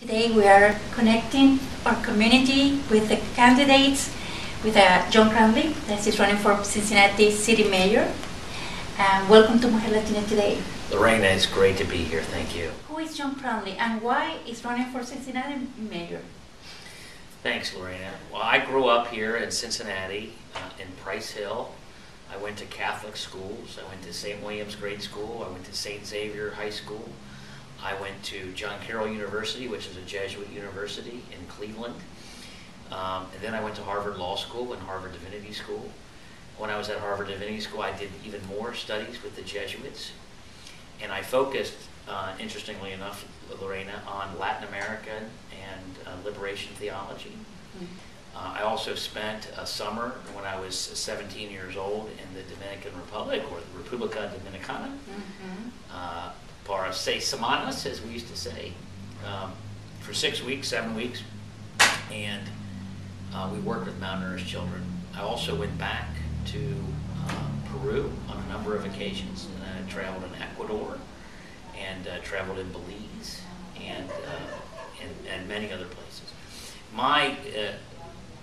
Today we are connecting our community with the candidates, with John Cranley, that is running for Cincinnati City Mayor. Welcome to Mujer Latina today. Lorena, it's great to be here, thank you. Who is John Cranley and why is running for Cincinnati Mayor? Thanks, Lorena. Well, I grew up here in Cincinnati, in Price Hill. I went to Catholic schools. I went to St. William's Grade School. I went to St. Xavier High School. I went to John Carroll University, which is a Jesuit university in Cleveland. And then I went to Harvard Law School and Harvard Divinity School. When I was at Harvard Divinity School, I did even more studies with the Jesuits. And I focused, interestingly enough, Lorena, on Latin American and liberation theology. I also spent a summer when I was 17 years old in the Dominican Republic, or the República Dominicana. Para 6 semanas, as we used to say, for 6 weeks, 7 weeks, and we worked with malnourished children. I also went back to Peru on a number of occasions, and I traveled in Ecuador, and traveled in Belize, and many other places. My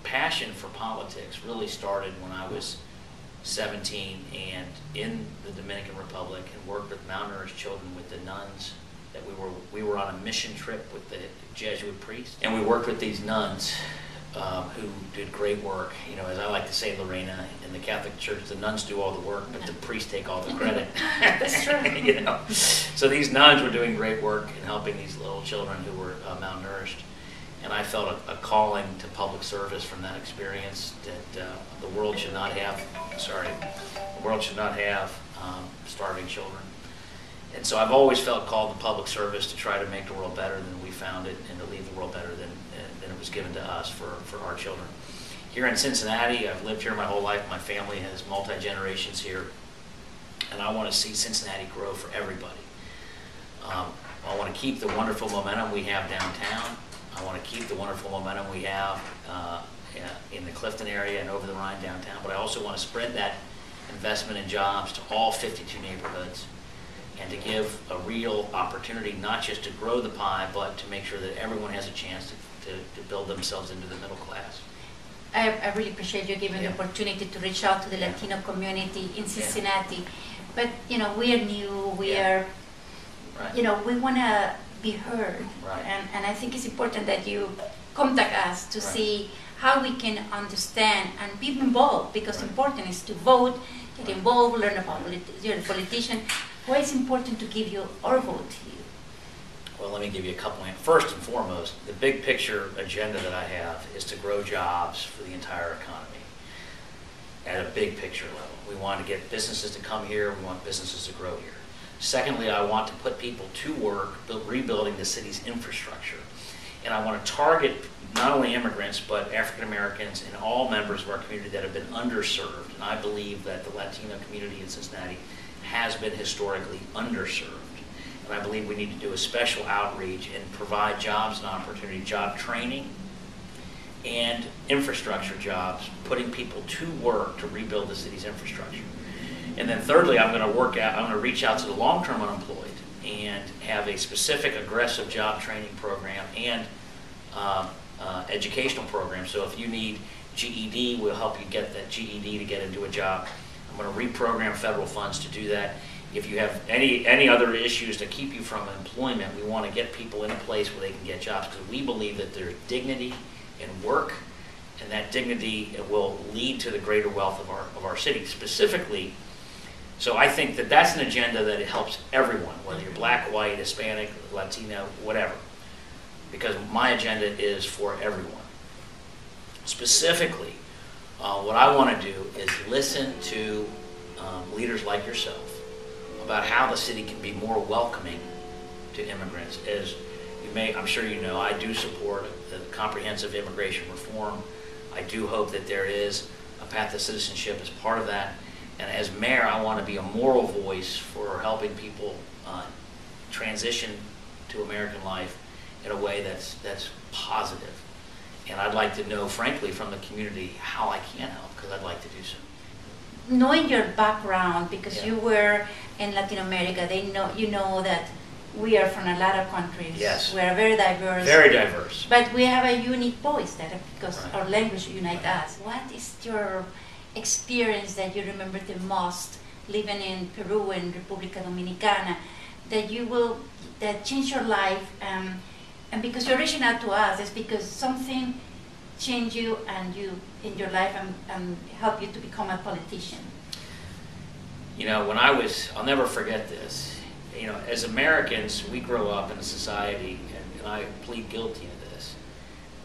passion for politics really started when I was 17 and in the Dominican Republic, and worked with malnourished children with the nuns. That we were on a mission trip with the Jesuit priests, and we worked with these nuns who did great work. You know, as I like to say, Lorena, in the Catholic Church, the nuns do all the work, but the priests take all the credit. That's true. You know, so these nuns were doing great work in helping these little children who were malnourished. And I felt a calling to public service from that experience, that the world should not have, starving children. And so I've always felt called to public service to try to make the world better than we found it, and to leave the world better than it was given to us for our children. Here in Cincinnati, I've lived here my whole life. My family has multi-generations here, and I want to see Cincinnati grow for everybody. I want to keep the wonderful momentum we have downtown. I want to keep the wonderful momentum we have in the Clifton area and over the Rhine downtown, but I also want to spread that investment in jobs to all 52 neighborhoods, and to give a real opportunity not just to grow the pie, but to make sure that everyone has a chance to build themselves into the middle class. I really appreciate you giving the opportunity to reach out to the Latino community in Cincinnati. But, you know, we are new, we are, you know, we want to be heard. And I think it's important that you contact us to see how we can understand and be involved, because important is to vote, get involved, learn about you're a politician. Why is it important to give you our vote to you? Well, let me give you a couple. First and foremost, the big picture agenda that I have is to grow jobs for the entire economy at a big picture level. We want to get businesses to come here. We want businesses to grow here. Secondly, I want to put people to work rebuilding the city's infrastructure. And I want to target not only immigrants, but African Americans and all members of our community that have been underserved. And I believe that the Latino community in Cincinnati has been historically underserved. And I believe we need to do a special outreach and provide jobs and opportunity, job training, and infrastructure jobs, putting people to work to rebuild the city's infrastructure. And then thirdly, I'm going to reach out to the long-term unemployed and have a specific aggressive job training program and educational program. So if you need GED, we'll help you get that GED to get into a job. I'm going to reprogram federal funds to do that. If you have any other issues to keep you from employment, we want to get people in a place where they can get jobs, because we believe that there's dignity in work, and that dignity will lead to the greater wealth of our city. Specifically, so I think that that's an agenda that it helps everyone, whether you're black, white, Hispanic, Latino, whatever, because my agenda is for everyone. Specifically, what I want to do is listen to leaders like yourself about how the city can be more welcoming to immigrants. As you may, I'm sure you know, I do support the comprehensive immigration reform. I do hope that there is a path to citizenship as part of that. And as mayor, I want to be a moral voice for helping people transition to American life in a way that's positive. And I'd like to know, frankly, from the community how I can help, because I'd like to do so. Knowing your background, because you were in Latin America, you know that we are from a lot of countries. Yes. We are very diverse. Very diverse. But we have a unique voice that because Right. our language unites Right. us. What is your experience that you remember the most living in Peru and República Dominicana that changed your life? And because you're reaching out to us, it's because something changed you and you in your life and helped you to become a politician. You know, I'll never forget this. You know, as Americans, we grow up in a society, and I plead guilty to this,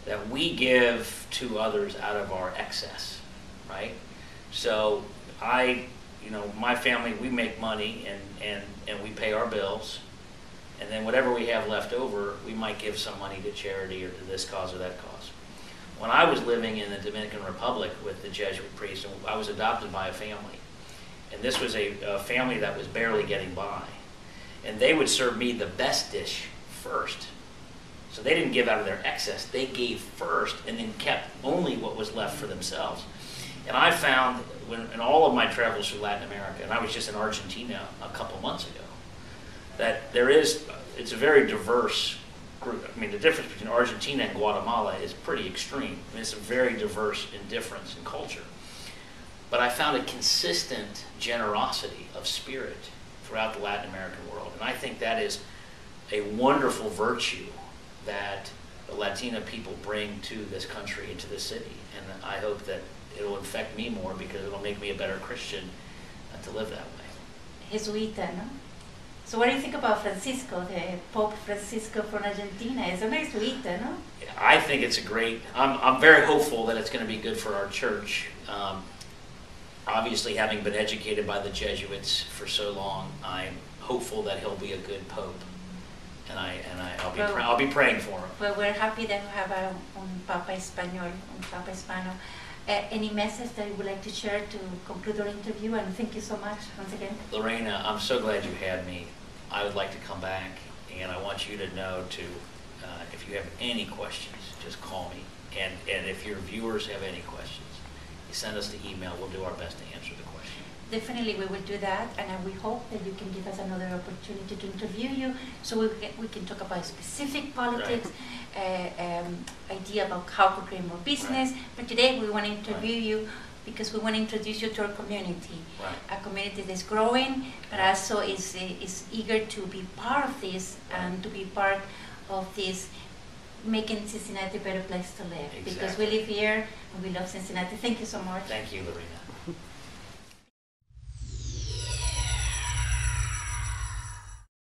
that we give to others out of our excess, right? So my family, we make money and we pay our bills, and then whatever we have left over, we might give some money to charity or to this cause or that cause. When I was living in the Dominican Republic with the Jesuit priest, I was adopted by a family, and this was a family that was barely getting by. And they would serve me the best dish first. So they didn't give out of their excess. They gave first and then kept only what was left for themselves. And I found in all of my travels through Latin America, and I was just in Argentina a couple months ago, that it's a very diverse group. I mean, the difference between Argentina and Guatemala is pretty extreme. I mean, it's a very diverse in difference in culture. But I found a consistent generosity of spirit throughout the Latin American world. And I think that is a wonderful virtue that the Latino people bring to this country and to this city. And I hope that it'll affect me more because it'll make me a better Christian to live that way. Jesuita, no? So what do you think about Francisco, the Pope Francisco from Argentina? It's a nice Jesuita, no? I think it's I'm very hopeful that it's going to be good for our church. Obviously, having been educated by the Jesuits for so long, I'm hopeful that he'll be a good pope, and I'll be praying for him. Well, we're happy that we have un Papa Español, any message that you would like to share to conclude our interview? And thank you so much once again. Lorena, I'm so glad you had me. I would like to come back, and I want you to know if you have any questions, just call me, and if your viewers have any questions, send us the email. We'll do our best to answer the question. Definitely, we will do that, and we hope that you can give us another opportunity to interview you, so we can talk about specific politics, idea about how to create more business. Right. But today we want to interview you because we want to introduce you to our community, a community that's growing, but also is eager to be part of this and to be part of this making Cincinnati a better place to live. Exactly. Because we live here and we love Cincinnati. Thank you so much. Thank you, Lorena.